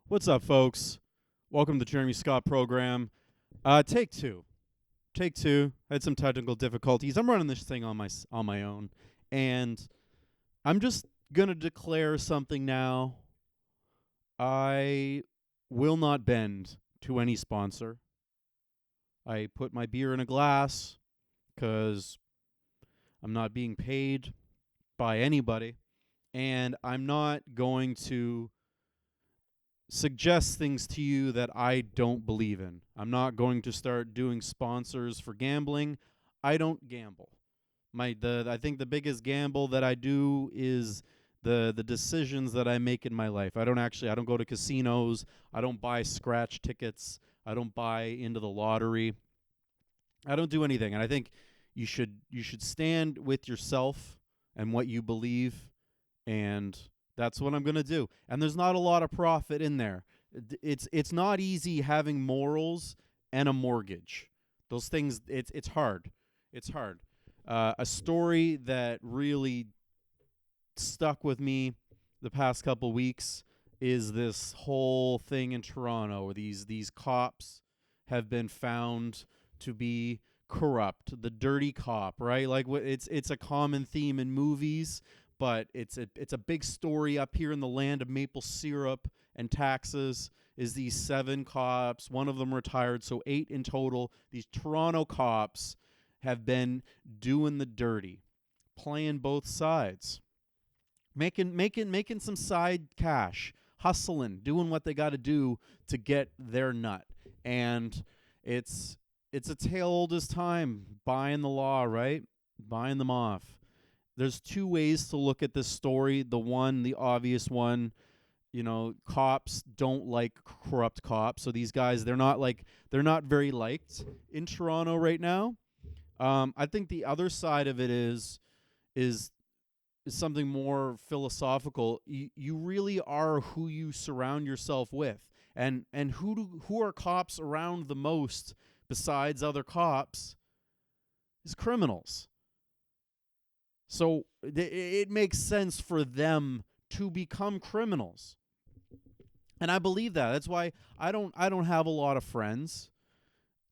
What's up, folks? Welcome to the Jeremy Scott program. Take two. Take two. I had some technical difficulties. I'm running this thing on my own, and I'm just gonna declare something now. I will not bend to any sponsor. I put my beer in a glass because I'm not being paid by anybody, and I'm not going to suggest things to you that I don't believe in. I'm not going to start doing sponsors for gambling. I don't gamble. I think the biggest gamble that I do is the decisions that I make in my life. I don't go to casinos. I don't buy scratch tickets. I don't buy into the lottery. I don't do anything. And I think you should stand with yourself and what you believe, and that's what I'm going to do. And there's not a lot of profit in there. It's not easy having morals and a mortgage. Those things, it's hard. It's hard. A story that really stuck with me the past couple weeks is this whole thing in Toronto where these cops have been found to be corrupt, the dirty cop, right? Like it's a common theme in movies, but it's a big story up here in the land of maple syrup and taxes. Is these 7 cops, one of them retired, so 8 in total. These Toronto cops have been doing the dirty, playing both sides, making some side cash, hustling, doing what they got to do to get their nut. And it's a tale old as time, buying the law, right? Buying them off. There's 2 ways to look at this story. The obvious one, cops don't like corrupt cops. So these guys, they're not very liked in Toronto right now. I think the other side of it is something more philosophical. You really are who you surround yourself with, and who are cops around the most besides other cops is criminals. So it makes sense for them to become criminals. And I believe that. That's why I don't have a lot of friends.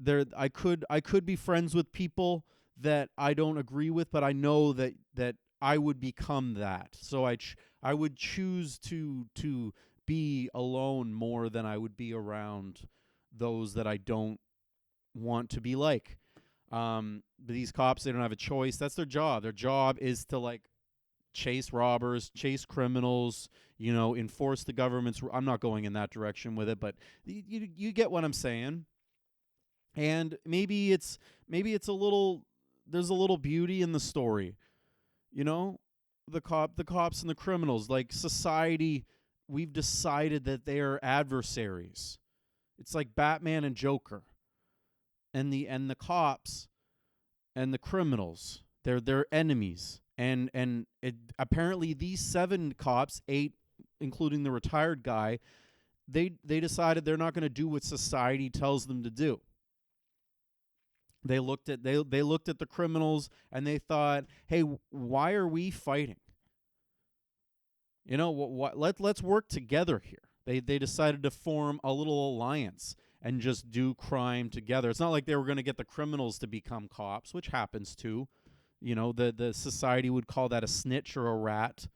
I could be friends with people that I don't agree with, but I know that I would become that. So I would choose to be alone more than I would be around those that I don't want to be like. But these cops, they don't have a choice. That's their job. Their job is to chase robbers, chase criminals, enforce the government's. I'm not going in that direction with it, but you get what I'm saying. And maybe it's a little. There's a little beauty in the story, the cops and the criminals. Like society, we've decided that they are adversaries. It's like Batman and Joker, and the cops and the criminals. They're enemies. And apparently these 7 cops, 8 including the retired guy, they decided they're not going to do what society tells them to do. They looked at the criminals and they thought, "Hey, why are we fighting? Let's work together here." They decided to form a little alliance and just do crime together. It's not like they were going to get the criminals to become cops, which happens too. The society would call that a snitch or a rat.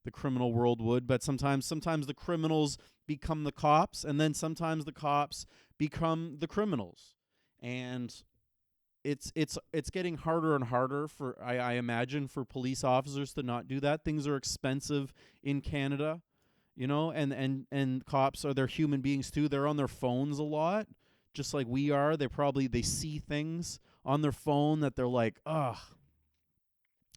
The criminal world would, but sometimes the criminals become the cops, and then sometimes the cops become the criminals. And it's getting harder and harder for I imagine for police officers to not do that. Things are expensive in Canada, and cops they're human beings too. They're on their phones a lot, just like we are. They see things on their phone that they're like, ugh,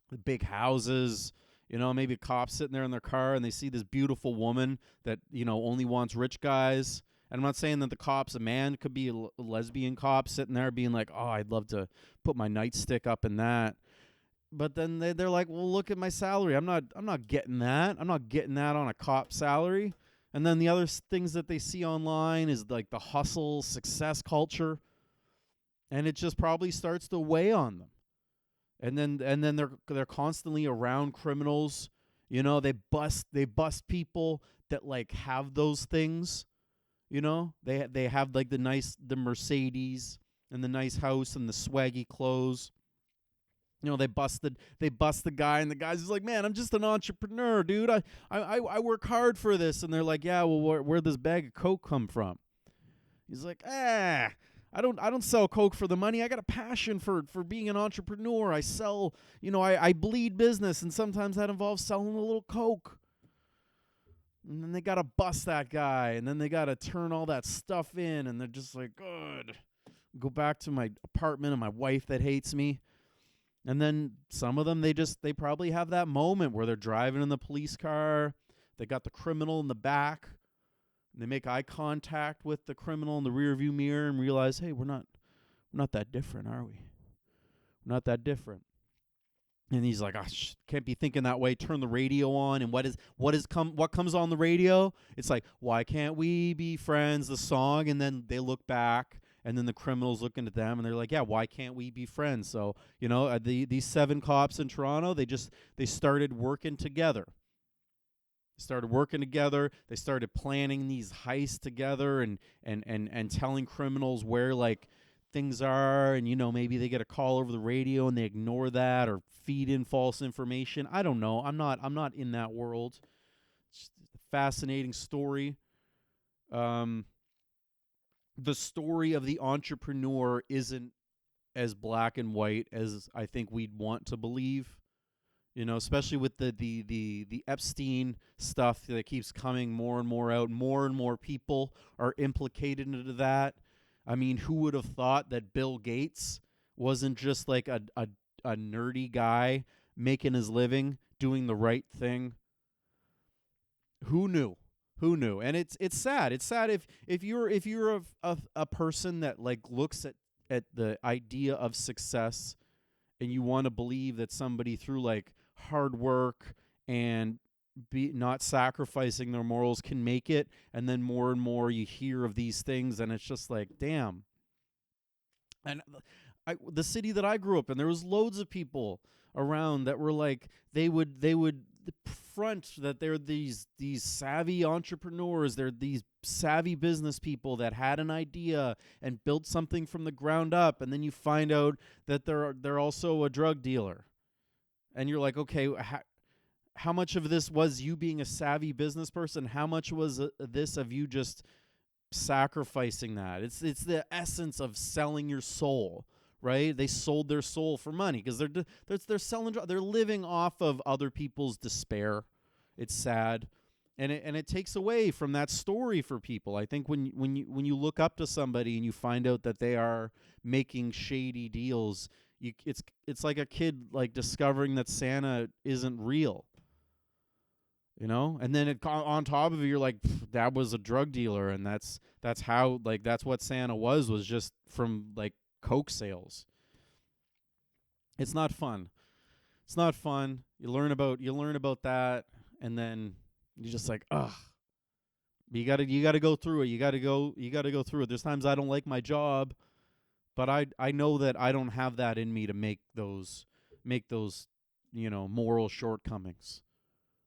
the big houses. Maybe a cop sitting there in their car and they see this beautiful woman that only wants rich guys. And I'm not saying that the cop's a man. Could be a lesbian cop sitting there being like, "Oh, I'd love to put my nightstick up in that." But then they're like, "Well, look at my salary. I'm not getting that. I'm not getting that on a cop salary." And then the other things that they see online is like the hustle, success culture, and it just probably starts to weigh on them. And then they're constantly around criminals. They bust people. that like have those things. You know, they have like the Mercedes and the nice house and the swaggy clothes. You know, they bust the guy, and the guy's just like, man, I'm just an entrepreneur, dude. I work hard for this. And they're like, yeah, well, where'd this bag of coke come from? He's like, I don't sell coke for the money. I got a passion for being an entrepreneur. I sell, I bleed business, and sometimes that involves selling a little coke. And then they got to bust that guy, and then they got to turn all that stuff in, and they're just like, good. Go back to my apartment and my wife that hates me. And then some of them, they probably have that moment where they're driving in the police car. They got the criminal in the back. And they make eye contact with the criminal in the rearview mirror and realize, hey, we're not that different, are we? We're not that different. And he's like, can't be thinking that way. Turn the radio on, and what comes on the radio? It's like, why can't we be friends? The song, and then they look back, and then the criminal's looking at them, and they're like, yeah, why can't we be friends? So these 7 cops in Toronto, they started working together. They started planning these heists together, and telling criminals where like things are, and maybe they get a call over the radio and they ignore that or feed in false information. I don't know. I'm not in that world. It's just a fascinating story. The story of the entrepreneur isn't as black and white as I think we'd want to believe. Especially with the Epstein stuff that keeps coming more and more out. More and more people are implicated into that. I mean, who would have thought that Bill Gates wasn't just like a nerdy guy making his living, doing the right thing? Who knew? And it's sad. It's sad if you're a person that like looks at the idea of success, and you want to believe that somebody through like hard work and not sacrificing their morals can make it, and then more and more you hear of these things, and it's just like, damn. And the city that I grew up in, there was loads of people around that were like, they would front that they're these savvy entrepreneurs, they're these savvy business people that had an idea and built something from the ground up, and then you find out that they're also a drug dealer, and you're like, okay, how much of this was you being a savvy business person? How much was this of you just sacrificing that? It's the essence of selling your soul. Right? They sold their soul for money because they're selling. They're living off of other people's despair. It's sad, and it takes away from that story for people. I think when you look up to somebody and you find out that they are making shady deals, it's like a kid like discovering that Santa isn't real. And then on top of it, you're like, that was a drug dealer, and that's how, like, that's what Santa was just from like coke sales. It's not fun. You learn about that, and then you're just like, ugh. You gotta go through it. You gotta go through it. There's times I don't like my job, but I know that I don't have that in me to make those moral shortcomings.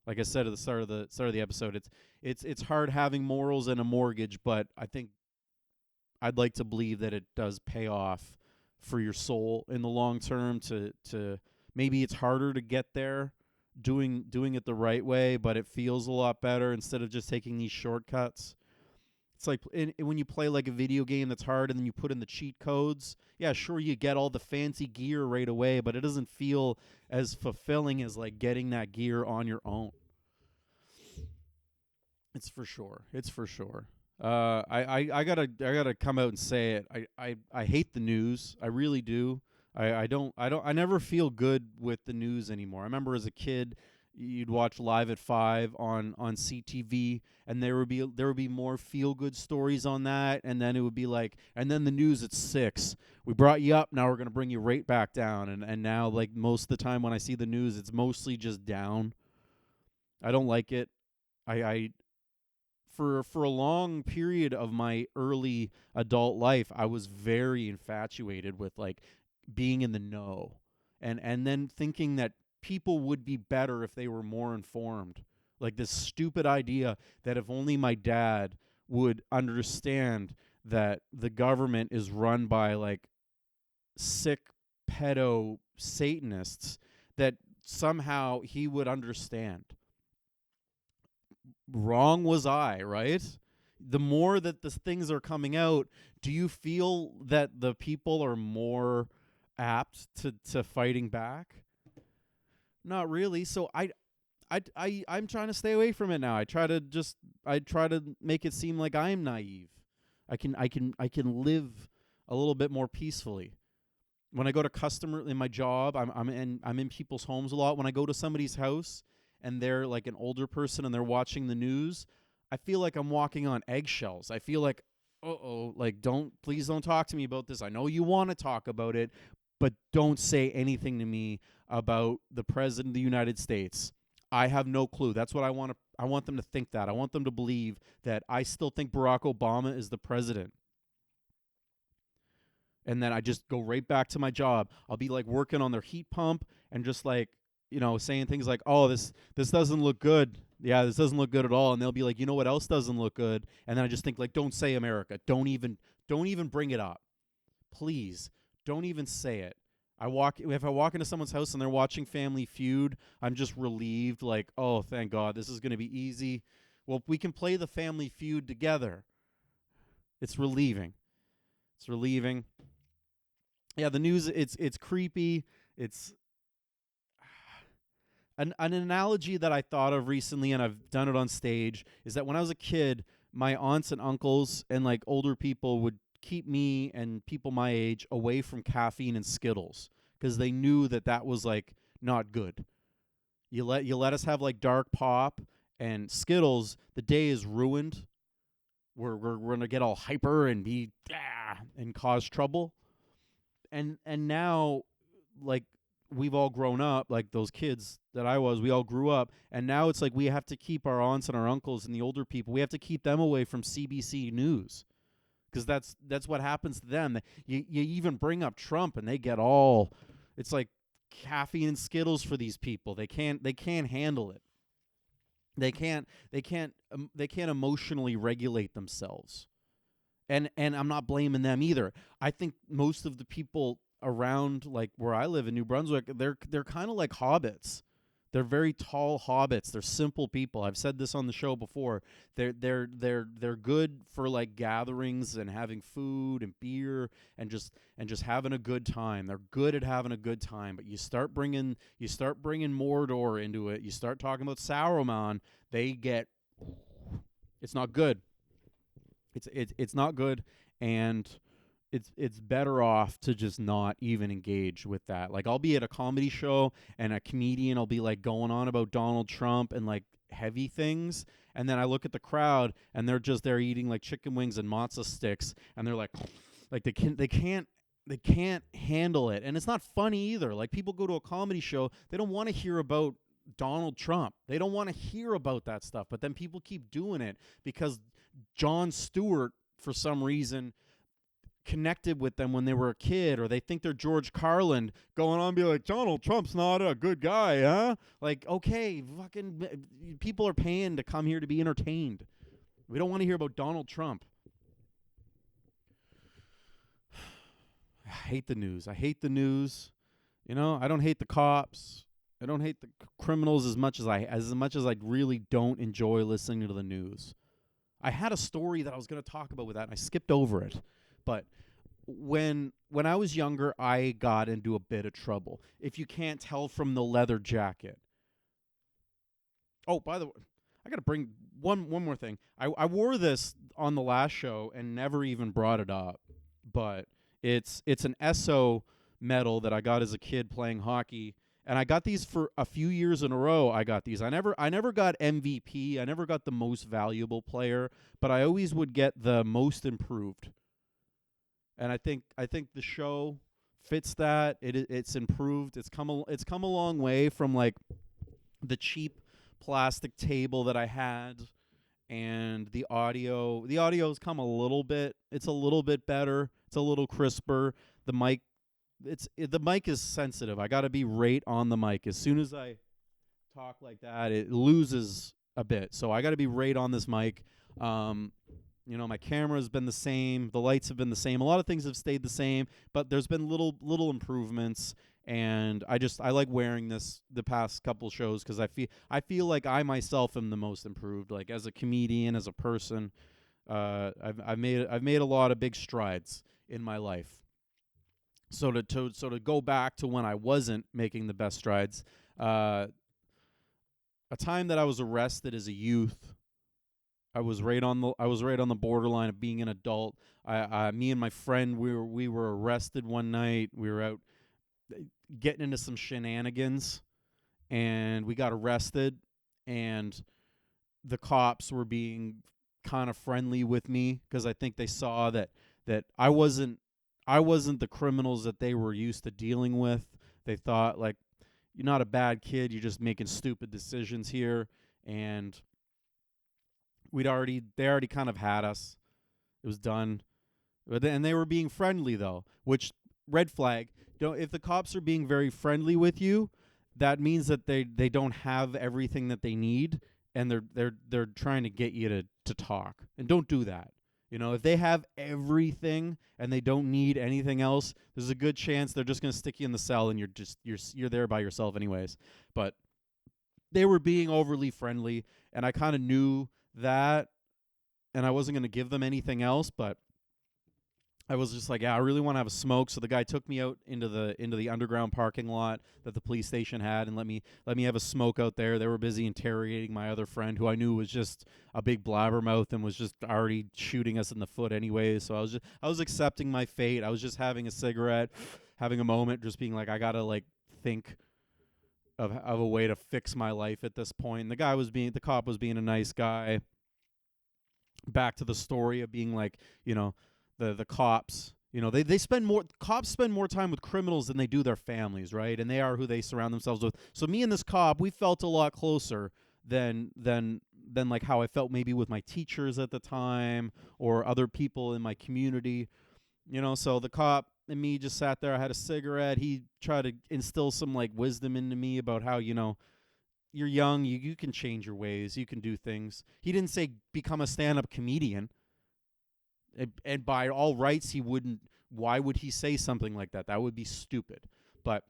Like I said at the start of the episode, it's hard having morals and a mortgage, but I think I'd like to believe that it does pay off for your soul in the long term. To maybe it's harder to get there doing it the right way, but it feels a lot better instead of just taking these shortcuts. It's like when you play like a video game that's hard and then you put in the cheat codes. Yeah, sure, you get all the fancy gear right away, but it doesn't feel as fulfilling as like getting that gear on your own. It's for sure. I gotta come out and say it. I hate the news. I really do. I never feel good with the news anymore. I remember as a kid, you'd watch Live at 5 on CTV, and there would be more feel good stories on that, and then it would be like, and then the news at 6. We brought you up, now we're gonna bring you right back down, and now like most of the time when I see the news, it's mostly just down. I don't like it. I for a long period of my early adult life, I was very infatuated with like being in the know, and then thinking that people would be better if they were more informed. Like this stupid idea that if only my dad would understand that the government is run by like sick pedo Satanists, that somehow he would understand. Wrong was I, right? The more that the things are coming out, do you feel that the people are more apt to fighting back? Not really. So I'm trying to stay away from it now. I try to make it seem like I'm naive. I can live a little bit more peacefully. When I go to customer in my job, I'm in people's homes a lot. When I go to somebody's house and they're like an older person and they're watching the news, I feel like I'm walking on eggshells. I feel like, like please don't talk to me about this. I know you want to talk about it, but don't say anything to me about the president of the United States. I have no clue. That's what I want to. I want them to think that. I want them to believe that I still think Barack Obama is the president. And then I just go right back to my job. I'll be like working on their heat pump and just like, saying things like, "Oh, this doesn't look good. Yeah, this doesn't look good at all." And they'll be like, "You know what else doesn't look good?" And then I just think like, "Don't say America. Don't even bring it up. Please, don't even say it." If I walk into someone's house and they're watching Family Feud, I'm just relieved like, "Oh, thank God. This is going to be easy. Well, we can play the Family Feud together." It's relieving. It's relieving. Yeah, the news, it's creepy. It's an analogy that I thought of recently, and I've done it on stage, is that when I was a kid, my aunts and uncles and like older people would keep me and people my age away from caffeine and Skittles because they knew that was like not good. You let us have like dark pop and Skittles, the day is ruined. We're gonna get all hyper and be and cause trouble. And now, like, we've all grown up, like those kids that I was, we all grew up, and now it's like we have to keep our aunts and our uncles and the older people, we have to keep them away from CBC News because that's what happens to them. You even bring up Trump and they get all, it's like caffeine and Skittles for these people. They can't handle it. They can't emotionally regulate themselves. And I'm not blaming them either. I think most of the people around like where I live in New Brunswick, they're kind of like hobbits. They're very tall hobbits. They're simple people. I've said this on the show before. They're good for like gatherings and having food and beer and just having a good time. They're good at having a good time. But you start bringing Mordor into it. You start talking about Sauron. It's not good. It's not good, and it's better off to just not even engage with that. Like I'll be at a comedy show and a comedian will be like going on about Donald Trump and like heavy things, and then I look at the crowd and they're just there eating like chicken wings and matzo sticks, and they're like they can't handle it, and it's not funny either. Like people go to a comedy show, they don't want to hear about Donald Trump. They don't want to hear about that stuff, but then people keep doing it because Jon Stewart, for some reason, connected with them when they were a kid, or they think they're George Carlin going on and be like, Donald Trump's not a good guy, huh? Like, okay, fucking people are paying to come here to be entertained. We don't want to hear about Donald Trump. I hate the news. I hate the news. I don't hate the cops. I don't hate the criminals as much as I really don't enjoy listening to the news. I had a story that I was going to talk about with that, and I skipped over it. But when I was younger, I got into a bit of trouble. If you can't tell from the leather jacket. Oh, by the way, I got to bring one more thing. I wore this on the last show and never even brought it up. But it's an Esso medal that I got as a kid playing hockey. And I got these for a few years in a row. I got these. I never got MVP. I never got the most valuable player, but I always would get the most improved. And I think the show fits that. It's improved. It's come a long way from like the cheap plastic table that I had, and the audio. The audio's come a little bit. It's a little bit better. It's a little crisper. The mic the mic is sensitive. I got to be right on the mic. As soon as I talk like that, it loses a bit. So I got to be right on this mic. Um, my camera's been the same, the lights have been the same. A lot of things have stayed the same, but there's been little improvements. And I like wearing this the past couple shows because I feel like I myself am the most improved. Like as a comedian, as a person, I've made a lot of big strides in my life. So to go back to when I wasn't making the best strides, uh, a time that I was arrested as a youth. I was right on the borderline of being an adult. Me and my friend, we were arrested one night. We were out getting into some shenanigans, and we got arrested. And the cops were being kind of friendly with me because I think they saw that I wasn't the criminals that they were used to dealing with. They thought like, you're not a bad kid, you're just making stupid decisions here. And they already kind of had us. It was done. And they were being friendly though, which red flag. Don't If the cops are being very friendly with you, that means that they don't have everything that they need, and they're trying to get you to talk. And don't do that. If they have everything and they don't need anything else, there's a good chance they're just going to stick you in the cell and you're there by yourself anyways. But they were being overly friendly, and I kind of knew that, and I wasn't going to give them anything else, but I was just like, yeah, I really want to have a smoke. So the guy took me out into the underground parking lot that the police station had, and let me have a smoke out there. They were busy interrogating my other friend, who I knew was just a big blabbermouth and was just already shooting us in the foot anyways. So I was accepting my fate. I was just having a cigarette, having a moment, just being like, I gotta like think of a way to fix my life at this point. And the cop was being a nice guy. Back to the story of being like, the cops, cops spend more time with criminals than they do their families, right? And they are who they surround themselves with. So me and this cop, we felt a lot closer than like how I felt maybe with my teachers at the time or other people in my community. So the cop and me just sat there. I had a cigarette. He tried to instill some like wisdom into me about how, you're young, you can change your ways, you can do things. He didn't say become a stand-up comedian. And by all rights, he wouldn't. Why would he say something like that? That would be stupid. But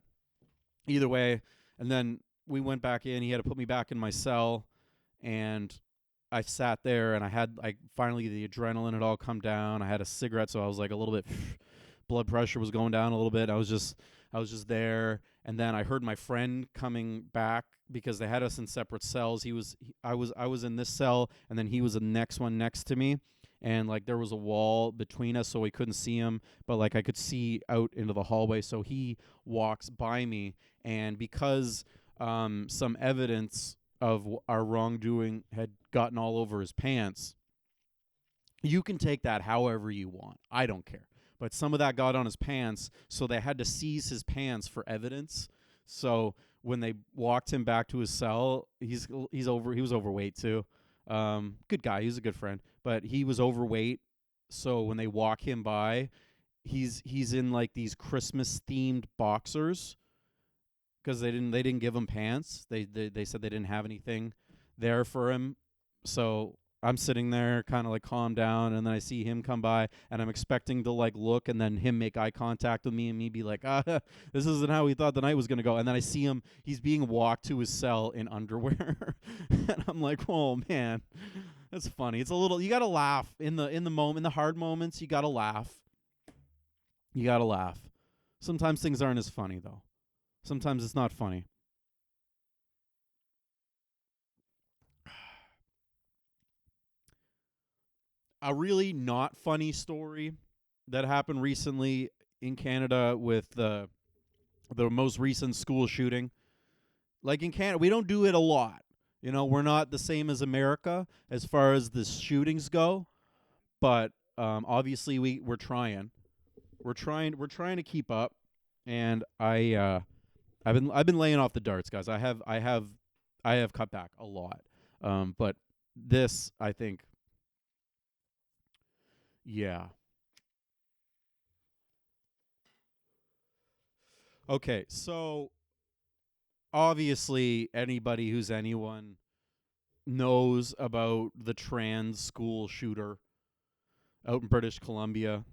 either way, and then we went back in. He had to put me back in my cell, and I sat there, and I had like finally the adrenaline had all come down. I had a cigarette, so I was like a little bit. Blood pressure was going down a little bit. I was just there, and then I heard my friend coming back because they had us in separate cells. I was in this cell, and then he was the next one next to me, and like there was a wall between us, so we couldn't see him, but like I could see out into the hallway. So he walks by me, and because some evidence of our wrongdoing had gotten all over his pants, you can take that however you want. I don't care. But some of that got on his pants, so they had to seize his pants for evidence. So when they walked him back to his cell, he was overweight too. Good guy, he's a good friend, but he was overweight. So when they walk him by, he's in like these Christmas themed boxers because they didn't give him pants. They said they didn't have anything there for him. So I'm sitting there kind of like calm down, and then I see him come by, and I'm expecting to like look and then him make eye contact with me and me be like, this isn't how we thought the night was going to go. And then I see him, he's being walked to his cell in underwear. And I'm like, oh man, that's funny. It's a little, you got to laugh in the moment, in the hard moments, you got to laugh. You got to laugh. Sometimes things aren't as funny though. Sometimes it's not funny. A really not funny story that happened recently in Canada with the most recent school shooting. Like in Canada, we don't do it a lot. We're not the same as America as far as the shootings go, but obviously we're trying. We're trying to keep up, and I've been laying off the darts, guys. I have cut back a lot. But this, I think, yeah. Okay, so obviously anybody who's anyone knows about the trans school shooter out in British Columbia.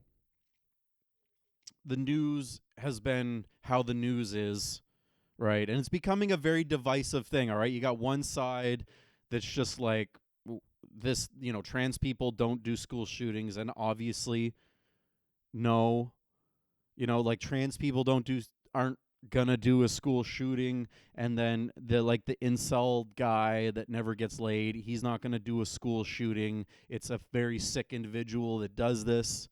The news has been how the news is, right? And it's becoming a very divisive thing, all right? You got one side that's just like, this, trans people don't do school shootings, and obviously, no, like trans people aren't gonna do a school shooting, and then the incel guy that never gets laid, he's not gonna do a school shooting. It's a very sick individual that does this.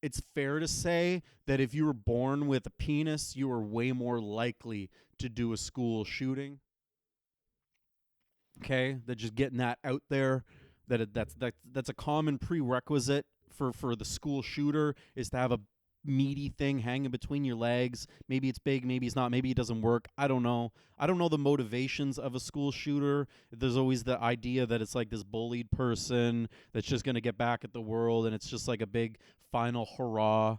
It's fair to say that if you were born with a penis, you are way more likely to do a school shooting. Okay, that just getting that out there, that's a common prerequisite for the school shooter, is to have a meaty thing hanging between your legs. Maybe it's big, maybe it's not, maybe it doesn't work. I don't know the motivations of a school shooter. There's always the idea that it's like this bullied person that's just going to get back at the world, and it's just like a big final hurrah.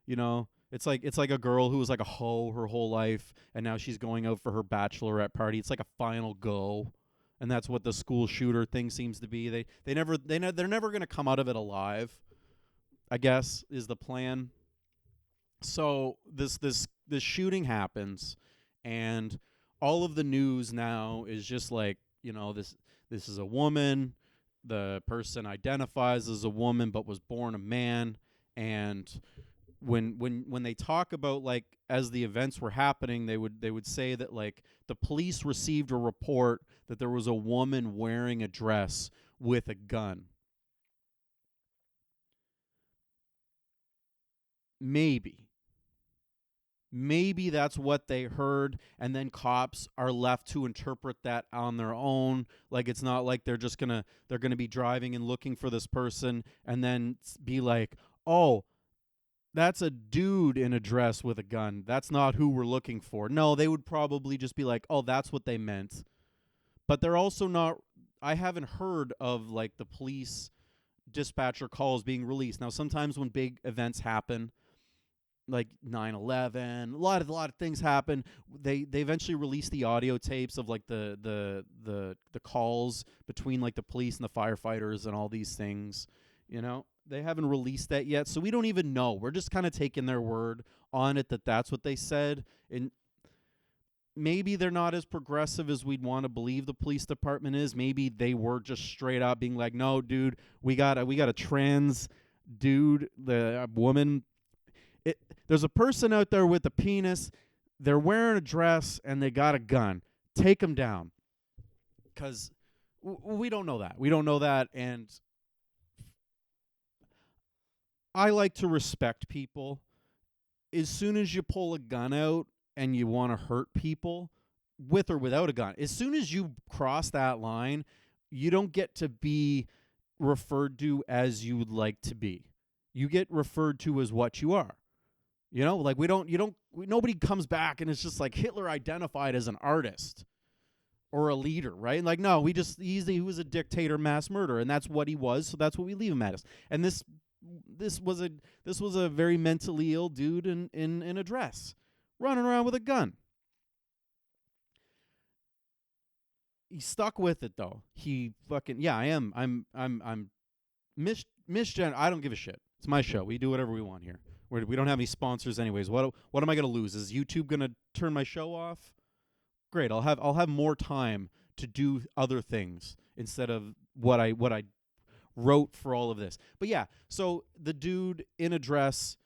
It's like a girl who was like a hoe her whole life, and now she's going out for her bachelorette party. It's like a final go. And that's what the school shooter thing seems to be. They're never going to come out of it alive, I guess, is the plan. So this shooting happens, and all of the news now is just like, this is a woman. The person identifies as a woman but was born a man. And when they talk about, like, as the events were happening, they would say that, like, the police received a report that there was a woman wearing a dress with a gun. Maybe that's what they heard, and then cops are left to interpret that on their own. Like, it's not like they're gonna be driving and looking for this person and then be like, oh, that's a dude in a dress with a gun, that's not who we're looking for. No, they would probably just be like, oh, that's what they meant. But they're also not, I haven't heard of, like, the police dispatcher calls being released. Now, sometimes when big events happen, like 9/11, a lot of things happen, they eventually release the audio tapes of, like, the calls between, like, the police and the firefighters and all these things. They haven't released that yet, so we don't even know. We're just kind of taking their word on it that that's what they said. And maybe they're not as progressive as we'd want to believe the police department is. Maybe they were just straight up being like, no, dude, we got a trans dude, the woman. There's a person out there with a penis. They're wearing a dress and they got a gun. Take them down. Because we don't know that. We don't know that. And I like to respect people. As soon as you pull a gun out and you want to hurt people, with or without a gun, as soon as you cross that line, you don't get to be referred to as you would like to be. You get referred to as what you are. Like, nobody comes back and it's just like Hitler identified as an artist or a leader, right? Like, no, he was a dictator, mass murderer, and that's what he was, so that's what we leave him as. And this was a very mentally ill dude in a dress, running around with a gun. He stuck with it, though. He fucking, yeah, I'm misgen. I don't give a shit. It's my show. We do whatever we want here. We don't have any sponsors anyways. What am I gonna lose? Is YouTube gonna turn my show off? Great. I'll have more time to do other things instead of what I wrote for all of this. But yeah, so the dude in a dress,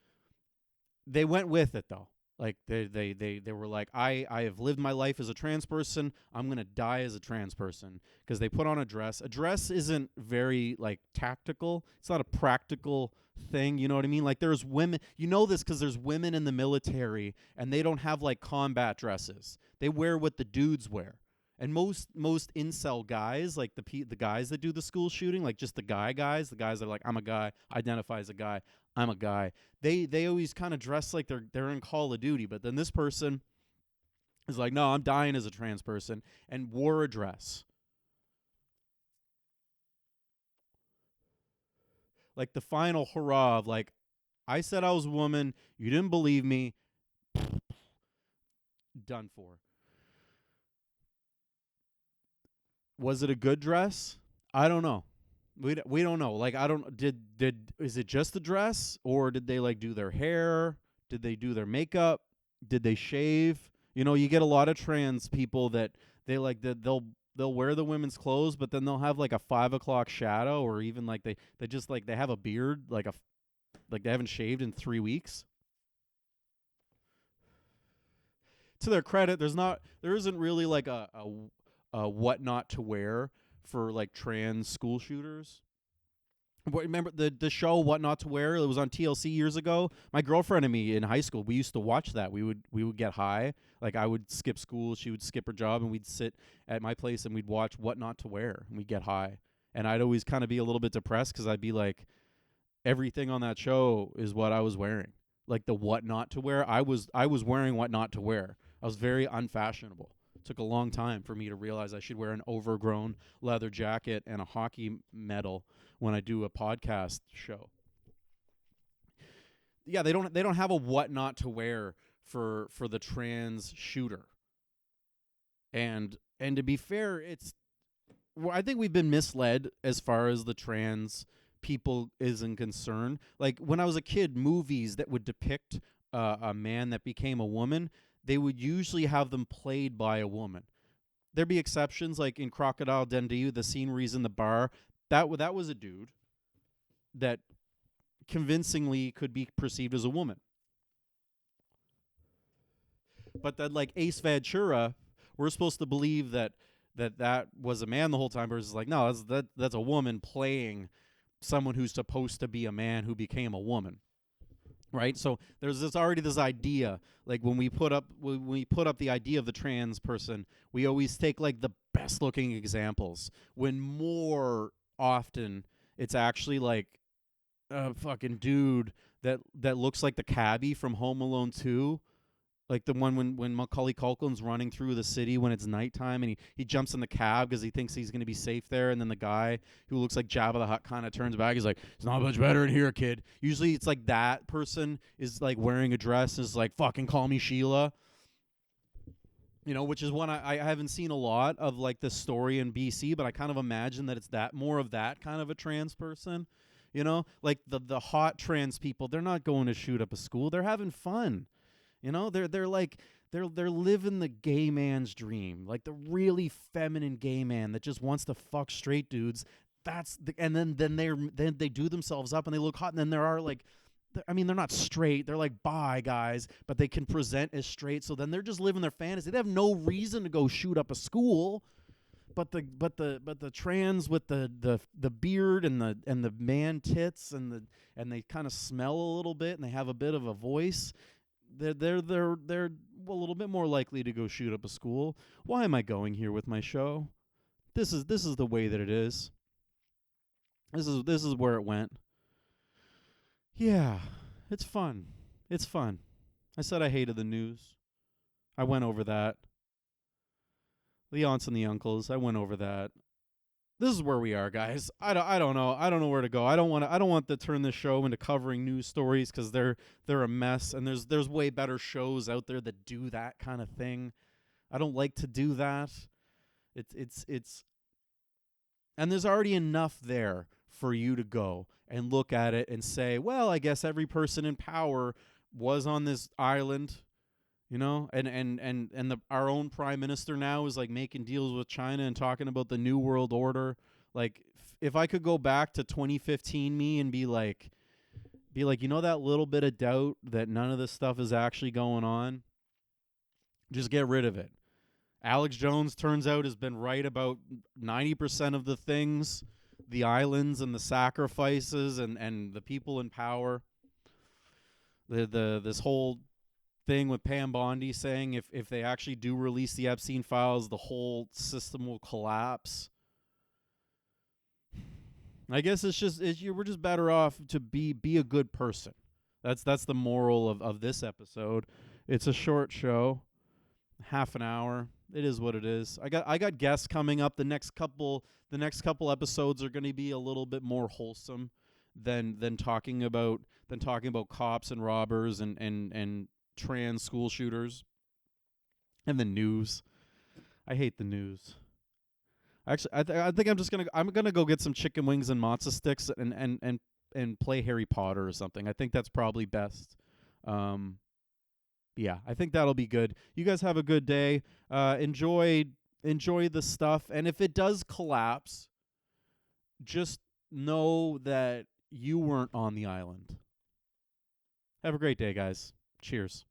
they went with it, though. Like, they were like, I have lived my life as a trans person. I'm going to die as a trans person, because they put on a dress. A dress isn't very, like, tactical. It's not a practical thing, you know what I mean? Like, there's women, this because there's women in the military, and they don't have, like, combat dresses. They wear what the dudes wear. And most incel guys, like the guys that do the school shooting, like just the guys that are like, I'm a guy, identify as a guy, I'm a guy. They always kind of dress like they're in Call of Duty. But then this person is like, no, I'm dying as a trans person, and wore a dress. Like the final hurrah of, like, I said I was a woman, you didn't believe me, done for. Was it a good dress? I don't know. We don't know. Like I don't did is it just the dress, or did they like do their hair? Did they do their makeup? Did they shave? You know, you get a lot of trans people that they like that they'll wear the women's clothes, but then they'll have like a 5 o'clock shadow, or even like they just like they have a beard like they haven't shaved in 3 weeks. To their credit, there isn't really like a what not to wear for like trans school shooters. Remember the show What Not to Wear? It was on TLC years ago. My girlfriend and me in high school, we used to watch that. We would get high. Like I would skip school, she would skip her job, and we'd sit at my place and we'd watch What Not to Wear, and we'd get high. And I'd always kind of be a little bit depressed because I'd be like, everything on that show is what I was wearing. Like the what not to wear, I was wearing what not to wear. I was very unfashionable. It took a long time for me to realize I should wear an overgrown leather jacket and a hockey medal when I do a podcast show. Yeah, they don't have a what not to wear for the trans shooter. And to be fair, I think we've been misled as far as the trans people isn't concerned. Like when I was a kid, movies that would depict a man that became a woman, they would usually have them played by a woman. There'd be exceptions, like in Crocodile Dundee, the scene where he's in the bar. That was a dude that convincingly could be perceived as a woman. But that, like Ace Ventura, we're supposed to believe that was a man the whole time. But it's like, no, that's a woman playing someone who's supposed to be a man who became a woman, right? So there's already this idea. Like when we put up the idea of the trans person, we always take like the best looking examples. When more often it's actually like a fucking dude that looks like the cabbie from Home Alone 2. Like the one when Macaulay Culkin's running through the city when it's nighttime, and he jumps in the cab because he thinks he's going to be safe there, and then the guy who looks like Jabba the Hutt kind of turns back. He's like, "It's not much better in here, kid." Usually it's like that person is like wearing a dress and is like, "Fucking call me Sheila." You know, which is one I haven't seen a lot of, like this story in BC, but I kind of imagine that it's that more of that kind of a trans person. You know, like the hot trans people, they're not going to shoot up a school. They're having fun. You know, they're like they're living the gay man's dream, like the really feminine gay man that just wants to fuck straight dudes. And then they do themselves up and they look hot, and then there are like, I mean, they're not straight, they're like bi guys, but they can present as straight. So then they're just living their fantasy. They have no reason to go shoot up a school. But the trans with the beard and the man tits and they kind of smell a little bit and they have a bit of a voice. They're a little bit more likely to go shoot up a school. Why am I going here with my show? This is the way that it is. This is where it went. Yeah, it's fun. It's fun. I said I hated the news. I went over that. The aunts and the uncles, I went over that. This is where we are, guys. I don't know. I don't know where to go. I don't want to turn this show into covering news stories because they're a mess, and there's way better shows out there that do that kind of thing. I don't like to do that. It's and there's already enough there for you to go and look at it and say, well, I guess every person in power was on this island. You know, and our own prime minister now is like making deals with China and talking about the new world order. Like, if I could go back to 2015 me and be like, you know, that little bit of doubt that none of this stuff is actually going on, just get rid of it. Alex Jones, turns out, has been right about 90% of the things, the islands and the sacrifices and the people in power. This whole thing with Pam Bondi saying if they actually do release the Epstein files, the whole system will collapse. I guess we're just better off to be a good person. That's the moral of this episode. It's a short show, half an hour. It is what it is. I got guests coming up. The next couple episodes are going to be a little bit more wholesome than talking about cops and robbers and trans school shooters and the news. I hate the news. Actually, I think I'm gonna go get some chicken wings and matzo sticks and play Harry Potter or something. I think that's probably best. Um, yeah, I think that'll be good. You guys have a good day. Enjoy the stuff, and if it does collapse, just know that you weren't on the island. Have a great day, guys. Cheers.